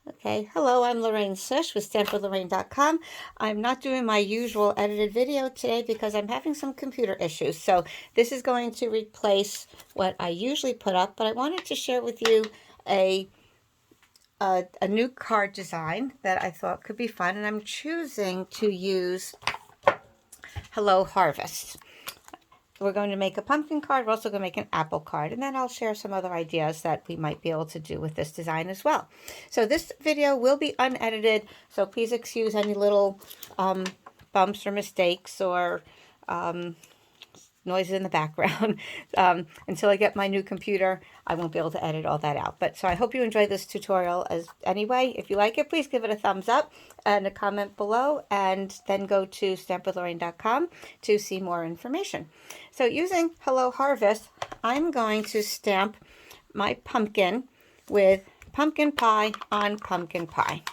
Okay, hello, I'm Lorraine Sush with StampWithLorraine.com. I'm not doing my usual edited video today because I'm having some computer issues. So this is going to replace what I usually put up, but I wanted to share with you a new card design that I thought could be fun, and I'm choosing to use Hello Harvest. We're going to make a pumpkin card. We're also going to make an apple card. And then I'll share some other ideas that we might be able to do with this design as well. So this video will be unedited. So please excuse any little bumps or mistakes or noises in the background. Until I get my new computer, I won't be able to edit all that out. But so I hope you enjoyed this tutorial as anyway. If you like it, please give it a thumbs up and a comment below, and then go to stampwithlorraine.com to see more information. So using Hello Harvest, I'm going to stamp my pumpkin with pumpkin pie on pumpkin pie.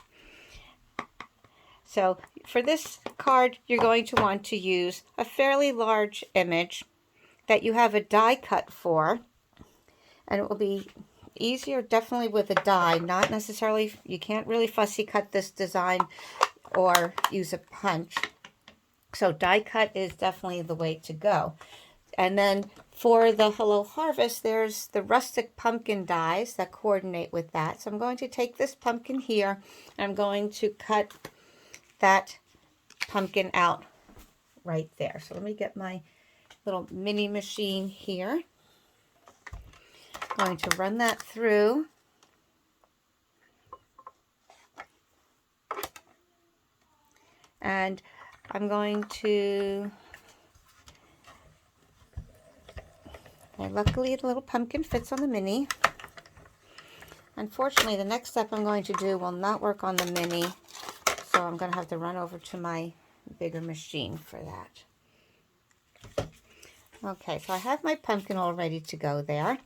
So for this card, you're going to want to use a fairly large image that you have a die cut for, and it will be easier definitely with a die, not necessarily, you can't really fussy cut this design or use a punch. So die cut is definitely the way to go. And then for the Hello Harvest, there's the rustic pumpkin dies that coordinate with that. So I'm going to take this pumpkin here, and I'm going to cut that pumpkin out right there. So let me get my little mini machine here. I'm going to run that through. And I'm going to, luckily the little pumpkin fits on the mini. Unfortunately, the next step I'm going to do will not work on the mini, so I'm going to have to run over to my bigger machine for that. Okay, so I have my pumpkin all ready to go there.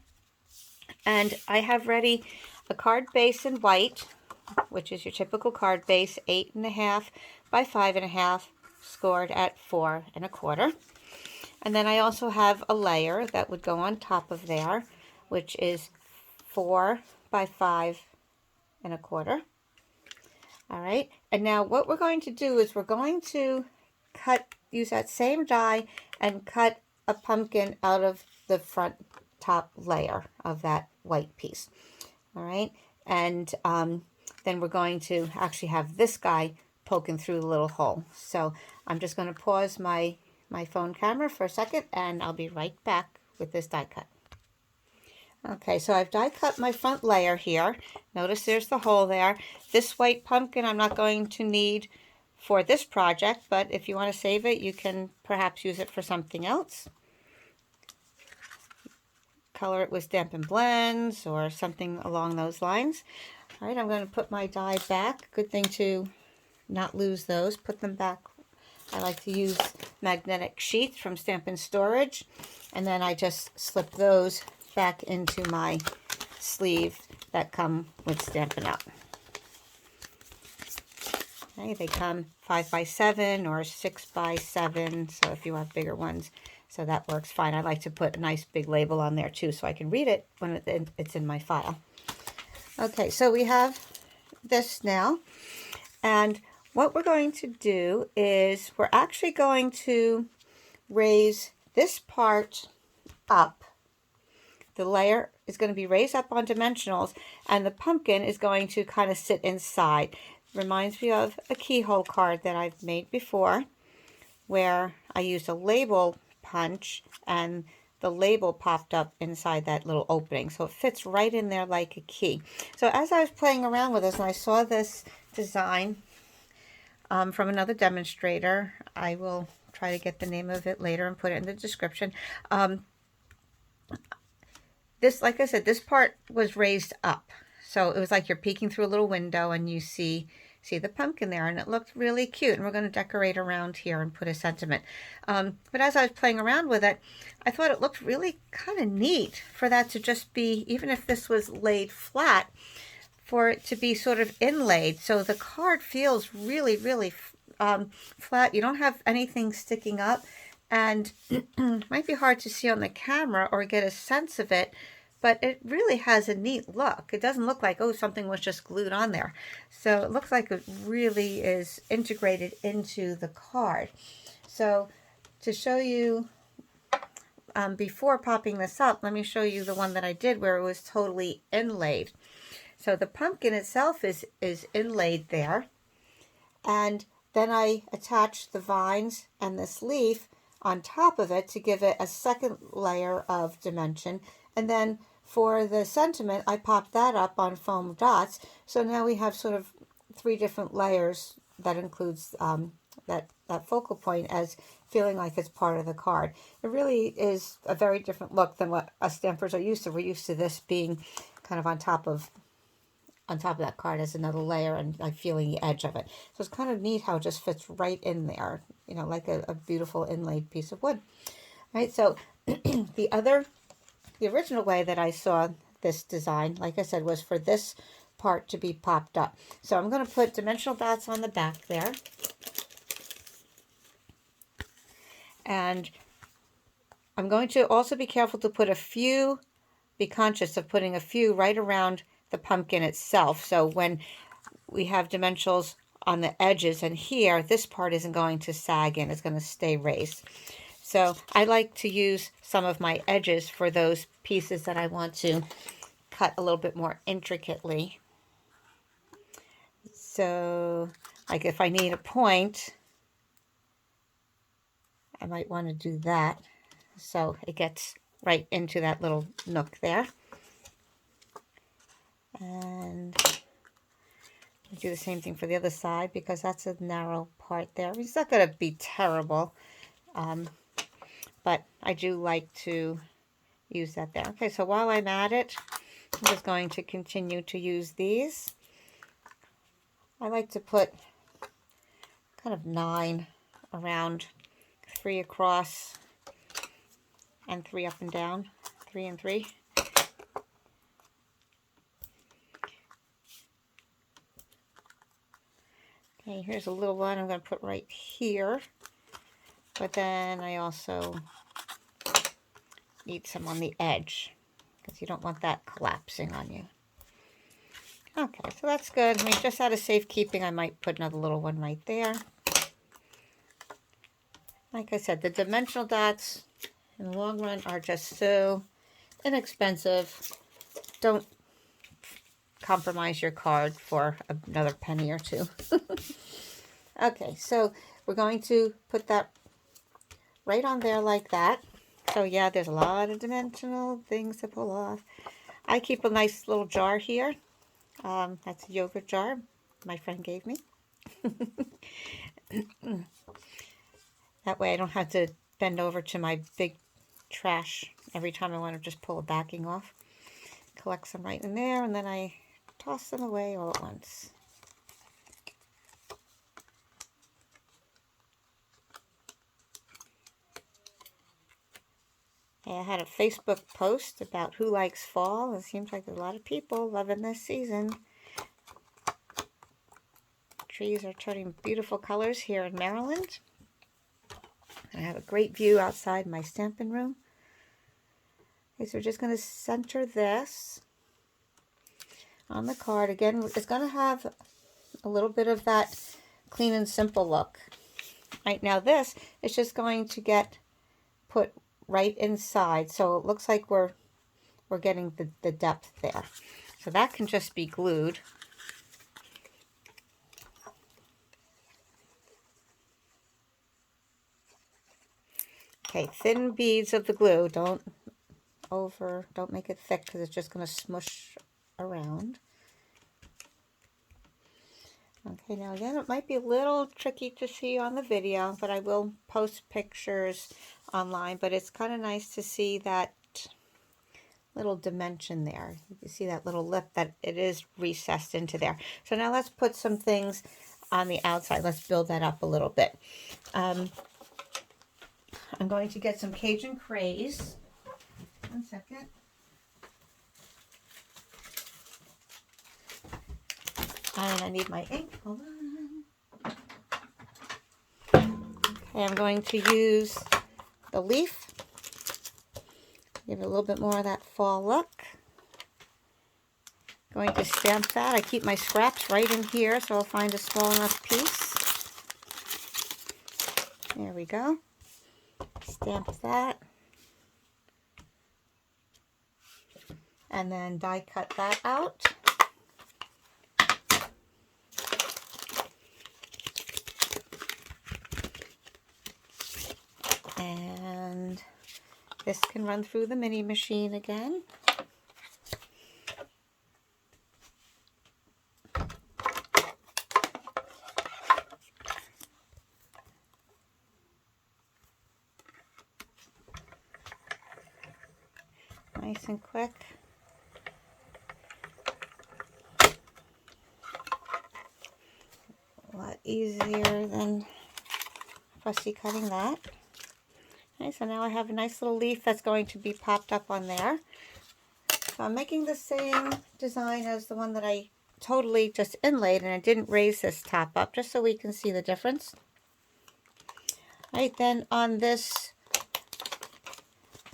And I have ready a card base in white, which is your typical card base, 8.5 by 5.5, scored at 4 1/4. And then I also have a layer that would go on top of there, which is 4 by 5 1/4. All right, and now what we're going to do is we're going to use that same die and cut a pumpkin out of the front top layer of that white piece. All right, and then we're going to actually have this guy poking through the little hole. So I'm just going to pause my phone camera for a second, and I'll be right back with this die cut. Okay, so I've die cut my front layer here. Notice there's the hole there. This white pumpkin I'm not going to need for this project, but if you want to save it, you can perhaps use it for something else. Color it with Stampin' Blends or something along those lines. All right, I'm going to put my die back. Good thing to not lose those. Put them back. I like to use magnetic sheets from Stampin' Storage, and then I just slip those back into my sleeve that come with Stampin' Up. Okay, they come 5 by 7 or 6 by 7, so if you have bigger ones, so that works fine. I like to put a nice big label on there too, so I can read it when it's in my file. Okay, so we have this now, and what we're going to do is we're actually going to raise this part up. The layer is going to be raised up on dimensionals, and the pumpkin is going to kind of sit inside. Reminds me of a keyhole card that I've made before, where I used a label punch and the label popped up inside that little opening. So it fits right in there like a key. So as I was playing around with this and I saw this design from another demonstrator, I will try to get the name of it later and put it in the description. This, like I said, this part was raised up. So it was like you're peeking through a little window and you see the pumpkin there, and it looked really cute. And we're going to decorate around here and put a sentiment. But as I was playing around with it, I thought it looked really kind of neat for that to just be, even if this was laid flat, for it to be sort of inlaid. So the card feels really, really flat. You don't have anything sticking up. And it might be hard to see on the camera or get a sense of it, but it really has a neat look. It doesn't look like, oh, something was just glued on there. So it looks like it really is integrated into the card. So to show you, before popping this up, let me show you the one that I did where it was totally inlaid. So the pumpkin itself is inlaid there. And then I attached the vines and this leaf on top of it to give it a second layer of dimension. And then for the sentiment, I popped that up on foam dots. So now we have sort of 3 different layers that includes that focal point as feeling like it's part of the card. It really is a very different look than what us stampers are used to. We're used to this being kind of on top of that card as another layer and like feeling the edge of it. So it's kind of neat how it just fits right in there, you know, like a beautiful inlaid piece of wood. All right, so the original way that I saw this design, like I said, was for this part to be popped up. So I'm going to put dimensional dots on the back there. And I'm going to also be careful to put be conscious of putting a few right around the pumpkin itself. So when we have dimensionals on the edges and here, this part isn't going to sag in, it's going to stay raised. So I like to use some of my edges for those pieces that I want to cut a little bit more intricately. So like if I need a point, I might want to do that so it gets right into that little nook there. And I do the same thing for the other side because that's a narrow part there. It's not going to be terrible, but I do like to use that there. Okay, so while I'm at it, I'm just going to continue to use these. I like to put kind of 9 around, 3 across, and 3 up and down, 3 and 3. Okay, here's a little one I'm going to put right here, but then I also need some on the edge because you don't want that collapsing on you. Okay, so that's good. I mean, just out of safekeeping, I might put another little one right there. Like I said, the dimensional dots in the long run are just so inexpensive. Don't compromise your card for another penny or 2. Okay, so we're going to put that right on there like that. So yeah, there's a lot of dimensional things to pull off. I keep a nice little jar here. That's a yogurt jar my friend gave me. That way I don't have to bend over to my big trash every time I want to just pull a backing off. Collect some right in there, and then I toss them away all at once. I had a Facebook post about who likes fall. It seems like there's a lot of people loving this season. Trees are turning beautiful colors here in Maryland. I have a great view outside my stamping room. Okay, so we're just going to center this on the card. Again, it's going to have a little bit of that clean and simple look. Right now this is just going to get put right inside, so it looks like we're getting the depth there. So that can just be glued. Okay, thin beads of the glue. Don't make it thick because it's just going to smush around. Okay, now again, it might be a little tricky to see on the video, but I will post pictures online. But it's kind of nice to see that little dimension there. You can see that little lip that it is recessed into there. So now let's put some things on the outside. Let's build that up a little bit. I'm going to get some Cajun Craze. One second. And I need my ink. Hold on. Okay, I'm going to use the leaf. Give it a little bit more of that fall look. Going to stamp that. I keep my scraps right in here, so I'll find a small enough piece. There we go. Stamp that. And then die cut that out. And this can run through the mini machine again. Nice and quick. A lot easier than fussy cutting that. Okay, so now I have a nice little leaf that's going to be popped up on there. So I'm making the same design as the one that I totally just inlaid, and I didn't raise this top up just so we can see the difference. Right, then on this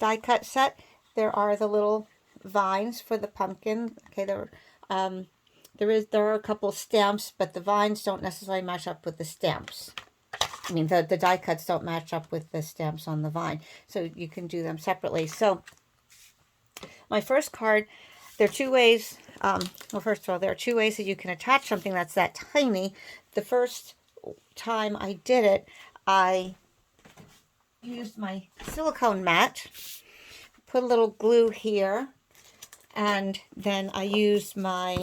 die cut set, there are the little vines for the pumpkin. Okay, there are a couple stamps, but the vines don't necessarily match up with the stamps. I mean, the die cuts don't match up with the stamps on the vine, so you can do them separately. So my first card, there are two ways. Well, first of all, there are two ways that you can attach something that's that tiny. The first time I did it, I used my silicone mat, put a little glue here, and then I used my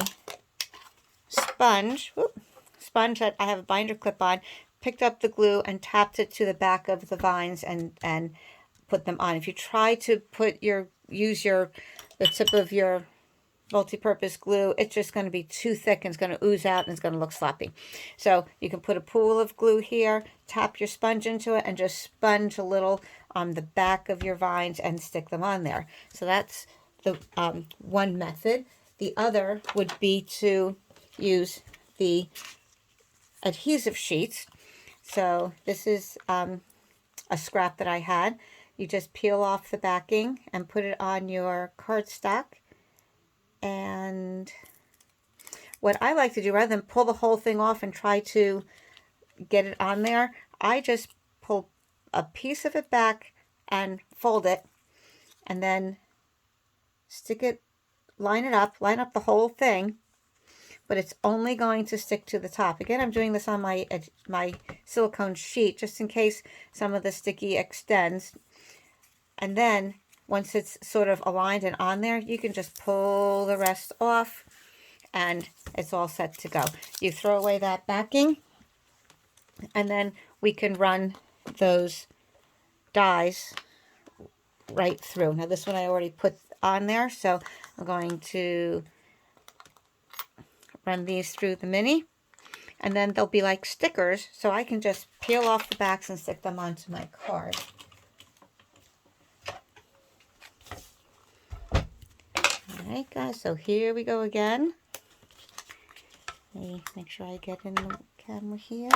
sponge that I have a binder clip on, picked up the glue and tapped it to the back of the vines and put them on. If you try to use the tip of your multi-purpose glue, it's just going to be too thick and it's going to ooze out and it's going to look sloppy. So you can put a pool of glue here, tap your sponge into it, and just sponge a little on the back of your vines and stick them on there. So that's the one method. The other would be to use the adhesive sheets. So this is a scrap that I had. You just peel off the backing and put it on your cardstock. And what I like to do, rather than pull the whole thing off and try to get it on there, I just pull a piece of it back and fold it, and then stick it, line up the whole thing, but it's only going to stick to the top. Again, I'm doing this on my silicone sheet just in case some of the sticky extends. And then once it's sort of aligned and on there, you can just pull the rest off and it's all set to go. You throw away that backing, and then we can run those dies right through. Now this one I already put on there, so I'm going to run these through the mini, and then they'll be like stickers, so I can just peel off the backs and stick them onto my card. Alright guys, so here we go again. Let me make sure I get in the camera here.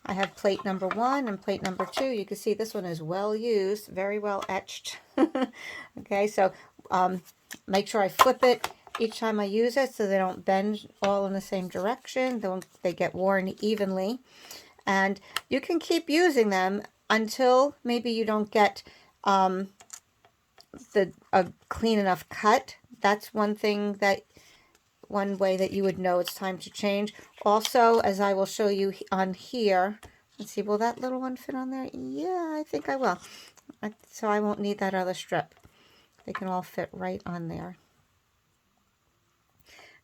I have plate number 1 and plate number 2. You can see this one is well used, very well etched. Okay, so make sure I flip it each time I use it so they don't bend all in the same direction. They get worn evenly. And you can keep using them until maybe you don't get a clean enough cut. That's one way that you would know it's time to change. Also, as I will show you on here, let's see, will that little one fit on there? Yeah, I think I will. So I won't need that other strip. They can all fit right on there.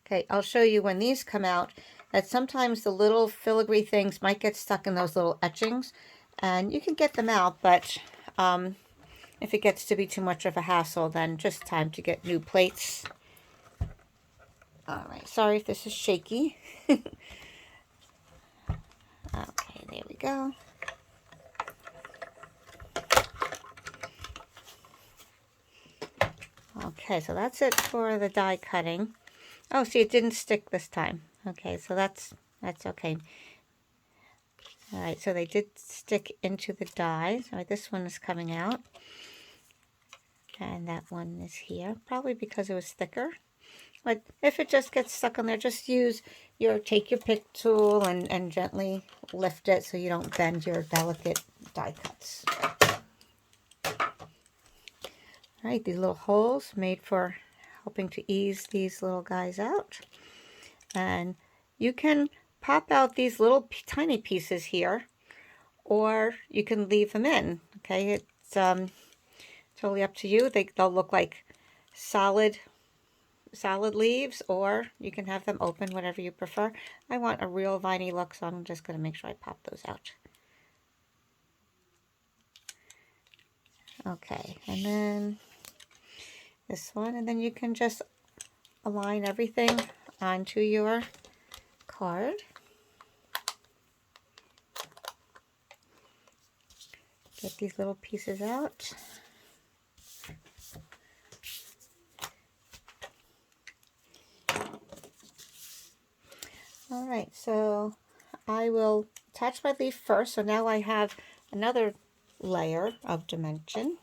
Okay, I'll show you when these come out that sometimes the little filigree things might get stuck in those little etchings, and you can get them out, but if it gets to be too much of a hassle, then just time to get new plates. All right, sorry if this is shaky. Okay, there we go. Okay, so that's it for the die cutting. Oh, see, it didn't stick this time. Okay, so that's okay. All right, so they did stick into the dies. All right, this one is coming out. And that one is here, probably because it was thicker. But if it just gets stuck on there, just take your pick tool and gently lift it so you don't bend your delicate die cuts. All right, these little holes made for helping to ease these little guys out. And you can pop out these little tiny pieces here, or you can leave them in. Okay, it's totally up to you. They'll look like solid leaves, or you can have them open, whatever you prefer. I want a real viney look, so I'm just going to make sure I pop those out. Okay, and then this one, and then you can just align everything onto your card. Get these little pieces out. All right, so I will attach my leaf first. So now I have another layer of dimension.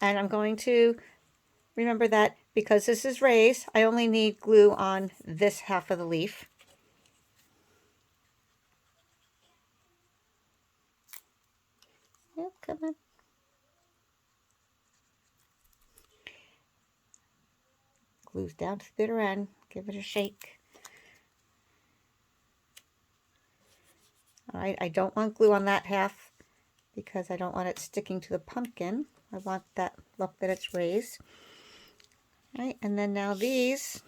And I'm going to remember that because this is raised, I only need glue on this half of the leaf. Yep, come on. Glue's down to the bitter end. Give it a shake. All right, I don't want glue on that half because I don't want it sticking to the pumpkin. I want that look that it's raised. All right, and then now these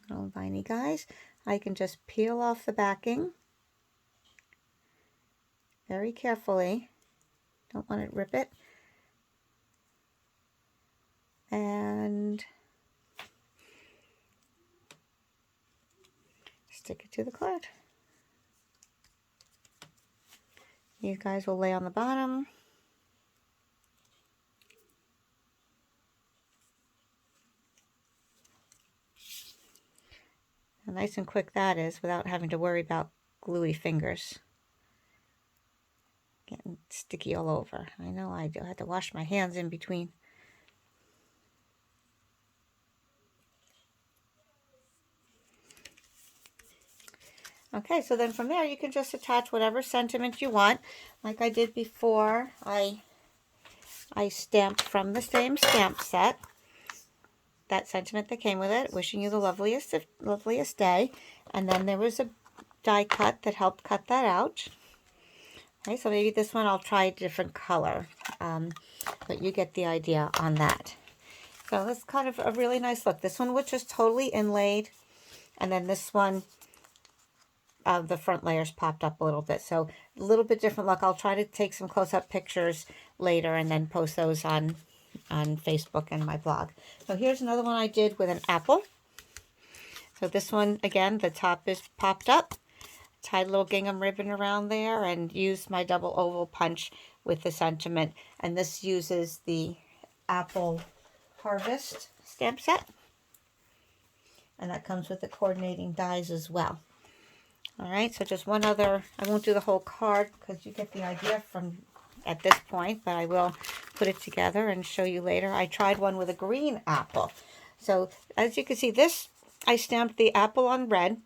little viney guys, I can just peel off the backing very carefully. Don't want to rip it. And stick it to the card. These guys will lay on the bottom. And nice and quick that is without having to worry about gluey fingers. Getting sticky all over. I know I do. I had to wash my hands in between. Okay, so then from there you can just attach whatever sentiment you want. Like I did before, I stamped from the same stamp set that sentiment that came with it, wishing you the loveliest day. And then there was a die cut that helped cut that out. Okay, so maybe this one I'll try a different color, but you get the idea on that. So that's kind of a really nice look. This one was just totally inlaid, and then this one, the front layers popped up a little bit. So a little bit different look. I'll try to take some close-up pictures later and then post those on Facebook and my blog. So here's another one I did with an apple. So this one, again, the top is popped up. Tied a little gingham ribbon around there and used my double oval punch with the sentiment. And this uses the Apple Harvest stamp set. And that comes with the coordinating dies as well. All right, so just one other, I won't do the whole card because you get the idea from at this point, but I will put it together and show you later. I tried one with a green apple. So as you can see, this, I stamped the apple on red.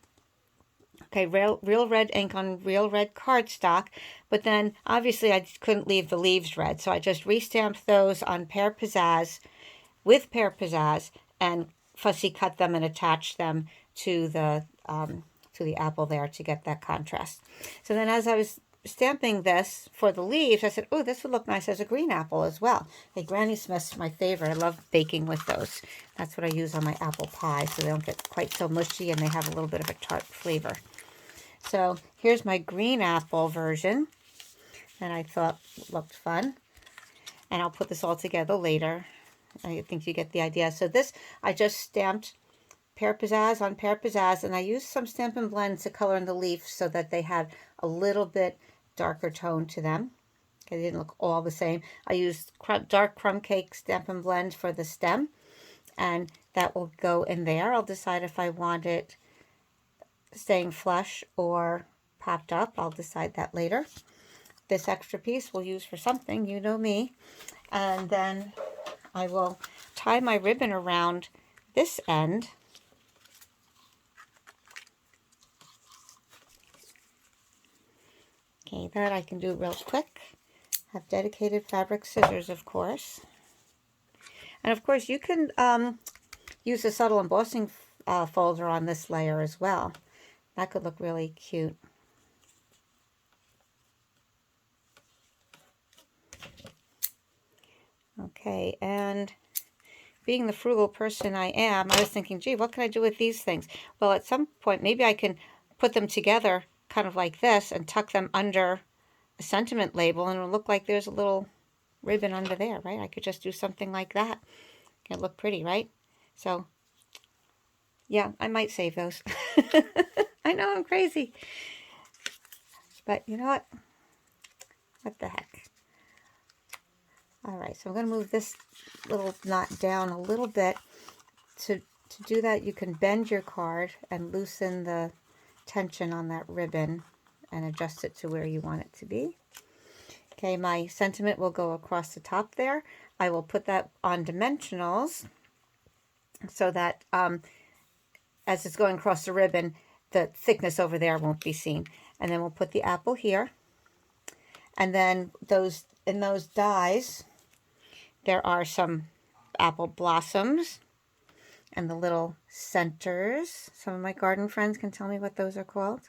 Okay, real red ink on real red cardstock, but then obviously I couldn't leave the leaves red, so I just restamped those on Pear Pizzazz with Pear Pizzazz and fussy cut them and attached them to the apple there to get that contrast. So then as I was stamping this for the leaves, I said, oh, this would look nice as a green apple as well. Hey, Granny Smith's my favorite. I love baking with those. That's what I use on my apple pie so they don't get quite so mushy and they have a little bit of a tart flavor. So here's my green apple version, and I thought it looked fun. And I'll put this all together later. I think you get the idea. So this, I just stamped Pear Pizzazz on Pear Pizzazz, and I used some Stampin' Blends to color in the leaves so that they had a little bit darker tone to them. Okay, they didn't look all the same. I used dark crumb cake Stampin' Blend for the stem, and that will go in there. I'll decide if I want it staying flush or popped up. I'll decide that later. This extra piece we'll use for something, you know me. And then I will tie my ribbon around this end. Okay, that I can do real quick. Have dedicated fabric scissors, of course. And of course, you can use a subtle embossing folder on this layer as well. That could look really cute. Okay, and being the frugal person I am, I was thinking, gee, what can I do with these things? Well, at some point, maybe I can put them together kind of like this and tuck them under a sentiment label, and it'll look like there's a little ribbon under there, right? I could just do something like that. It'll look pretty, right? So, yeah, I might save those. I know I'm crazy. But you know what? What the heck? All right, so I'm going to move this little knot down a little bit. To do that, you can bend your card and loosen the tension on that ribbon and adjust it to where you want it to be. Okay, my sentiment will go across the top there. I will put that on dimensionals so that as it's going across the ribbon, the thickness over there won't be seen. And then we'll put the apple here. And then in those dies, there are some apple blossoms and the little centers. Some of my garden friends can tell me what those are called.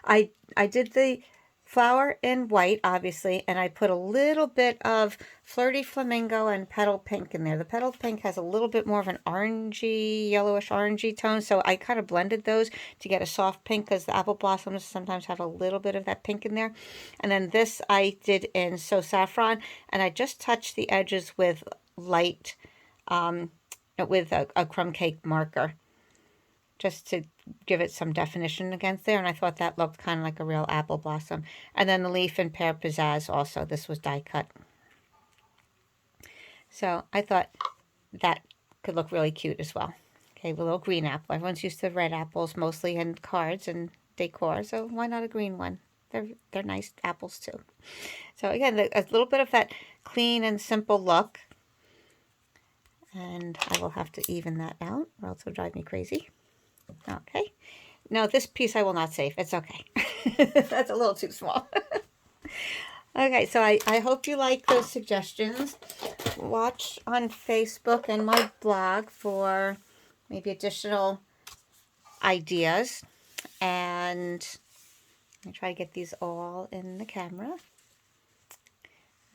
I did the flower in white, obviously, and I put a little bit of Flirty Flamingo and Petal Pink in there. The Petal Pink has a little bit more of an orangey, yellowish orangey tone, so I kind of blended those to get a soft pink because the apple blossoms sometimes have a little bit of that pink in there. And then this I did in So Saffron, and I just touched the edges with light, with a crumb cake marker, just to give it some definition against there, and I thought that looked kind of like a real apple blossom. And then the leaf in Pear Pizzazz also, this was die cut. So I thought that could look really cute as well. Okay, a little green apple. Everyone's used to red apples mostly in cards and decor, so why not a green one? They're nice apples too. So again, a little bit of that clean and simple look. And I will have to even that out or else it'll drive me crazy. Okay. No, this piece I will not save. It's okay. That's a little too small. Okay, so I hope you like those suggestions. Watch on Facebook and my blog for maybe additional ideas. And I try to get these all in the camera.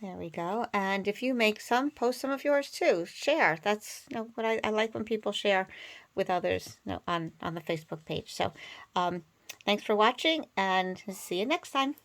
There we go. And if you make some, post some of yours too. Share. That's what I like when people share with others on the Facebook page. So thanks for watching and see you next time.